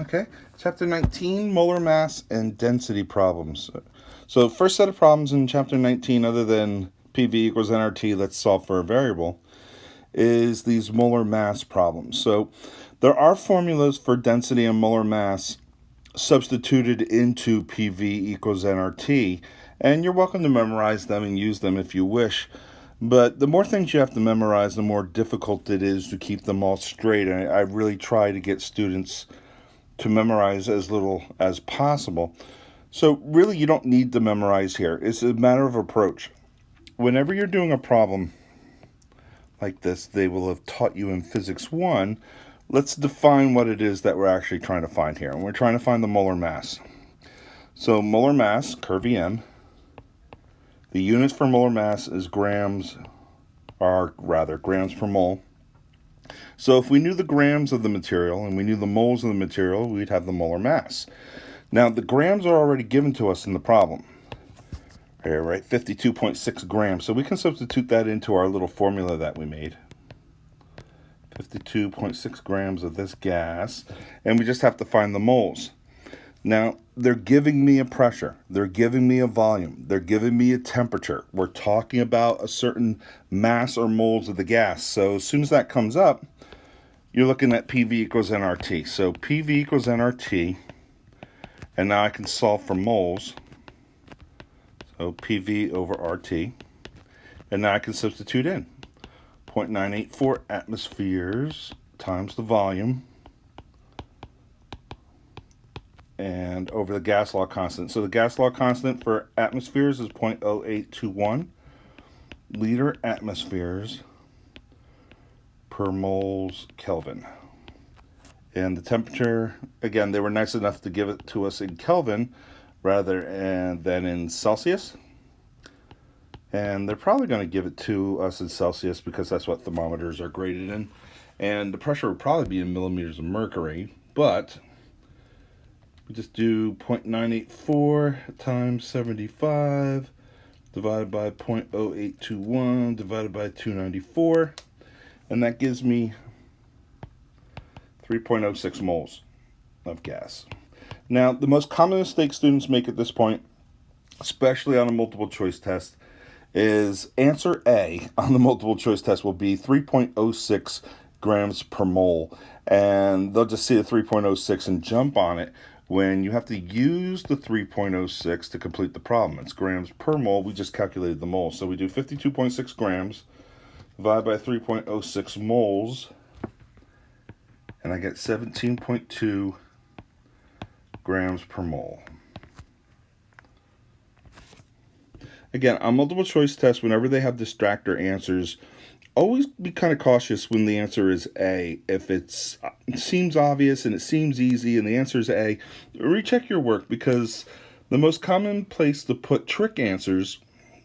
Okay, Chapter 19, molar mass and density problems. So first set of problems in Chapter 19, other than PV equals nRT, let's solve for a variable, is these molar mass problems. So there are formulas for density and molar mass substituted into PV equals nRT, and you're welcome to memorize them and use them if you wish. But the more things you have to memorize, the more difficult it is to keep them all straight. And I really try to get students to memorize as little as possible. So really you don't need to memorize here. It's a matter of approach. Whenever you're doing a problem like this, they will have taught you in Physics 1. Let's define what it is that we're actually trying to find here. And we're trying to find the molar mass. So molar mass, curve EM, the units for molar mass is grams per mole. So if we knew the grams of the material and we knew the moles of the material, we'd have the molar mass. Now, the grams are already given to us in the problem. Here, right, 52.6 grams. So we can substitute that into our little formula that we made. 52.6 grams of this gas, and we just have to find the moles. Now, they're giving me a pressure, they're giving me a volume, they're giving me a temperature. We're talking about a certain mass or moles of the gas. So as soon as that comes up, you're looking at PV equals nRT. So PV equals nRT, and now I can solve for moles. So PV over RT, and now I can substitute in 0.984 atmospheres times the volume, and over the gas law constant. So the gas law constant for atmospheres is 0.0821 liter atmospheres per moles Kelvin. And the temperature, again, they were nice enough to give it to us in Kelvin rather than in Celsius. And they're probably going to give it to us in Celsius because that's what thermometers are graded in. And the pressure would probably be in millimeters of mercury, but we just do 0.984 times 75 divided by 0.0821 divided by 294, and that gives me 3.06 moles of gas. Now, the most common mistake students make at this point, especially on a multiple choice test, is answer A on the multiple choice test will be 3.06 grams per mole, and they'll just see the 3.06 and jump on it when you have to use the 3.06 to complete the problem. It's grams per mole. We just calculated the mole. So we do 52.6 grams divided by 3.06 moles, and I get 17.2 grams per mole. Again, on multiple choice tests, whenever they have distractor answers, always be kind of cautious when the answer is A. If it seems obvious and it seems easy and the answer is A, recheck your work, because the most common place to put trick answers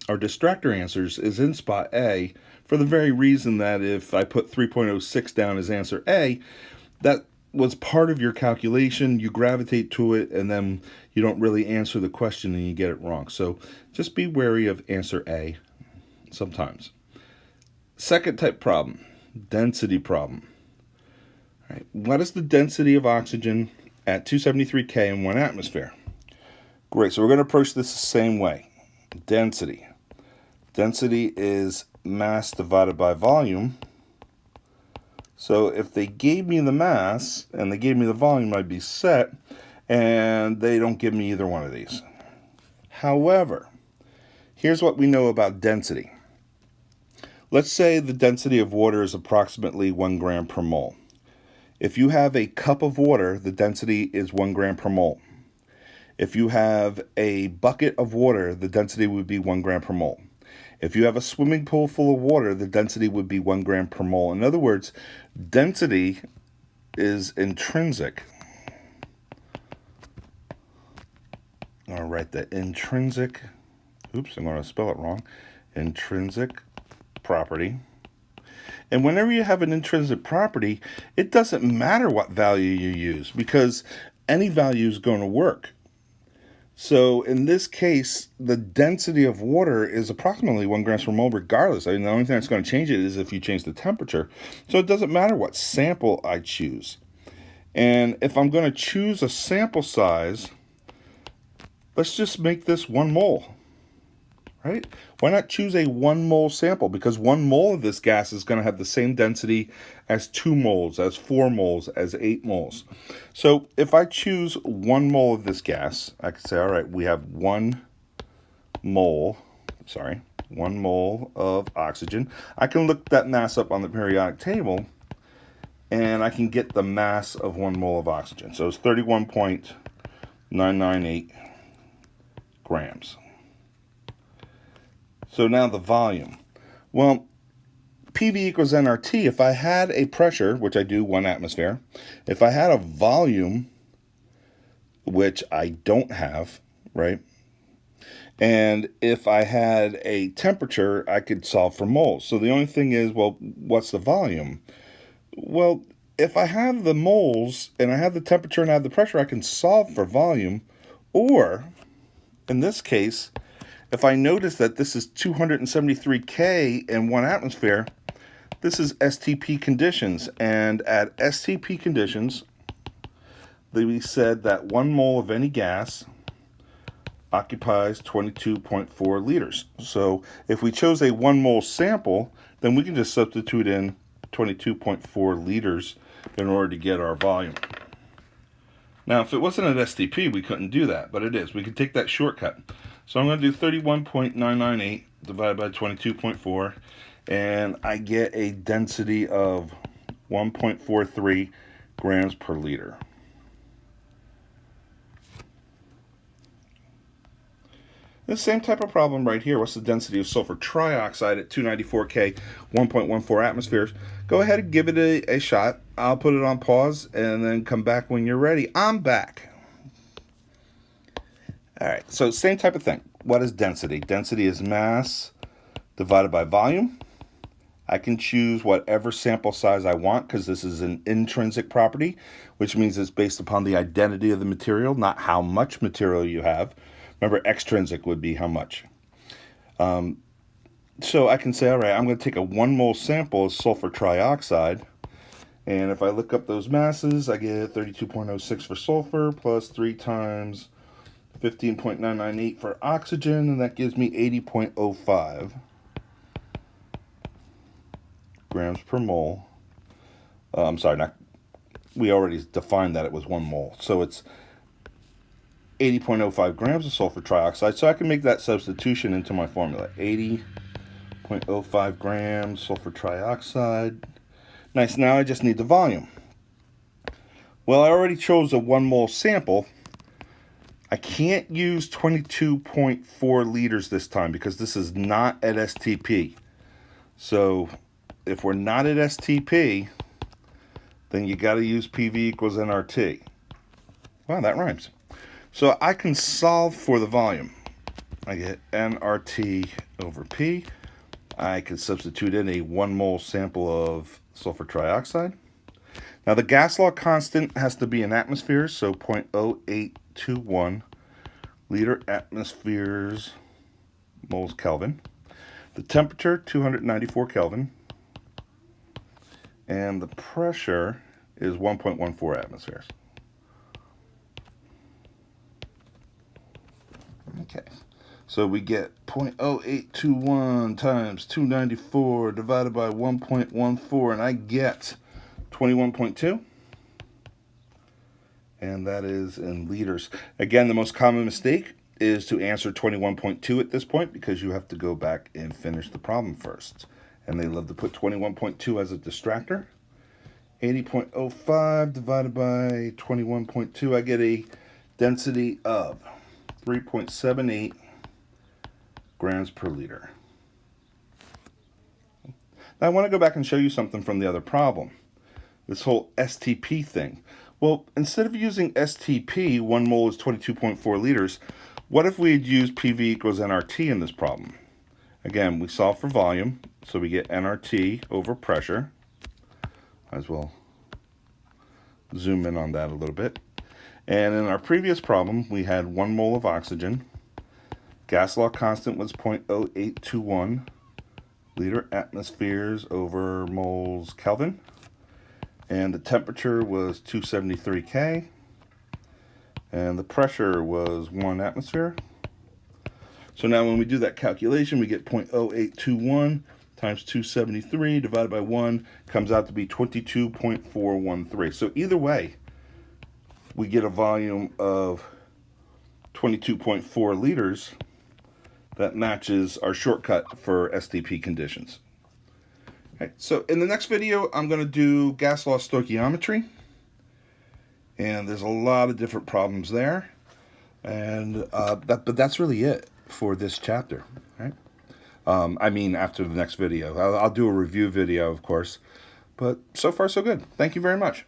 or distractor answers is in spot A, for the very reason that if I put 3.06 down as answer A, that was part of your calculation, you gravitate to it, and then you don't really answer the question and you get it wrong. So just be wary of answer A sometimes. Second type problem, density problem. All right, what is the density of oxygen at 273 K in 1 atmosphere? Great, so we're going to approach this the same way. Density. Density is mass divided by volume. So if they gave me the mass and they gave me the volume, I'd be set, and they don't give me either one of these. However, here's what we know about density. Let's say the density of water is approximately 1 gram per mole. If you have a cup of water, the density is 1 gram per mole. If you have a bucket of water, the density would be 1 gram per mole. If you have a swimming pool full of water, the density would be 1 gram per mole. In other words, density is intrinsic. I'll write that intrinsic, oops, I'm going to spell it wrong, intrinsic property. And whenever you have an intrinsic property, it doesn't matter what value you use, because any value is going to work. So in this case, the density of water is approximately 1 gram per mole regardless. I mean, the only thing that's going to change it is if you change the temperature. So it doesn't matter what sample I choose. And if I'm going to choose a sample size, let's just make this 1 mole, right? Why not choose a 1 mole sample? Because 1 mole of this gas is going to have the same density as 2 moles, as 4 moles, as 8 moles. So if I choose 1 mole of this gas, I can say, all right, we have 1 mole of oxygen. I can look that mass up on the periodic table, and I can get the mass of 1 mole of oxygen. So it's 31.998 grams. So now the volume. Well, PV equals nRT. If I had a pressure, which I do, 1 atmosphere, if I had a volume, which I don't have, right? And if I had a temperature, I could solve for moles. So the only thing is, well, what's the volume? Well, if I have the moles and I have the temperature and I have the pressure, I can solve for volume. Or, in this case, if I notice that this is 273 K in 1 atmosphere, this is STP conditions. And at STP conditions, we said that 1 mole of any gas occupies 22.4 liters. So if we chose a 1 mole sample, then we can just substitute in 22.4 liters in order to get our volume. Now, if it wasn't an STP, we couldn't do that, but it is. We could take that shortcut. So I'm going to do 31.998 divided by 22.4, and I get a density of 1.43 grams per liter. The same type of problem right here. What's the density of sulfur trioxide at 294 K, 1.14 atmospheres? Go ahead and give it a shot. I'll put it on pause and then come back when you're ready. I'm back. All right, so same type of thing. What is density? Density is mass divided by volume. I can choose whatever sample size I want because this is an intrinsic property, which means it's based upon the identity of the material, not how much material you have. Remember, extrinsic would be how much. So I can say, all right, I'm going to take a 1 mole sample of sulfur trioxide. And if I look up those masses, I get 32.06 for sulfur plus 3 times 15.998 for oxygen. And that gives me 80.05 grams per mole. I'm sorry, we already defined that it was 1 mole. So it's 80.05 grams of sulfur trioxide. So I can make that substitution into my formula. 80.05 grams sulfur trioxide. Nice, now I just need the volume. Well, I already chose a 1 mole sample. I can't use 22.4 liters this time because this is not at STP. So if we're not at STP, then you got to use PV equals nRT. Wow, that rhymes. So I can solve for the volume. I get nRT over P. I can substitute in a 1 mole sample of sulfur trioxide. Now the gas law constant has to be in atmospheres, so 0.0821 liter atmospheres moles Kelvin. The temperature, 294 Kelvin. And the pressure is 1.14 atmospheres. Okay, so we get 0.0821 times 294 divided by 1.14, and I get 21.2. And that is in liters. Again, the most common mistake is to answer 21.2 at this point because you have to go back and finish the problem first. And they love to put 21.2 as a distractor. 80.05 divided by 21.2, I get a density of 3.78 grams per liter. Now I want to go back and show you something from the other problem. This whole STP thing. Well, instead of using STP, 1 mole is 22.4 liters, what if we had used PV equals nRT in this problem? Again, we solve for volume, so we get nRT over pressure. Might as well zoom in on that a little bit. And in our previous problem, we had 1 mole of oxygen. Gas law constant was 0.0821 liter atmospheres over moles Kelvin. and the temperature was 273 K, and the pressure was 1 atmosphere. So now when we do that calculation, we get 0.0821 times 273 divided by 1 comes out to be 22.413. So either way, we get a volume of 22.4 liters that matches our shortcut for STP conditions. Okay, so in the next video, I'm going to do gas law stoichiometry. And there's a lot of different problems there. And but that's really it for this chapter, right? I mean, after the next video. I'll do a review video, of course. But so far, so good. Thank you very much.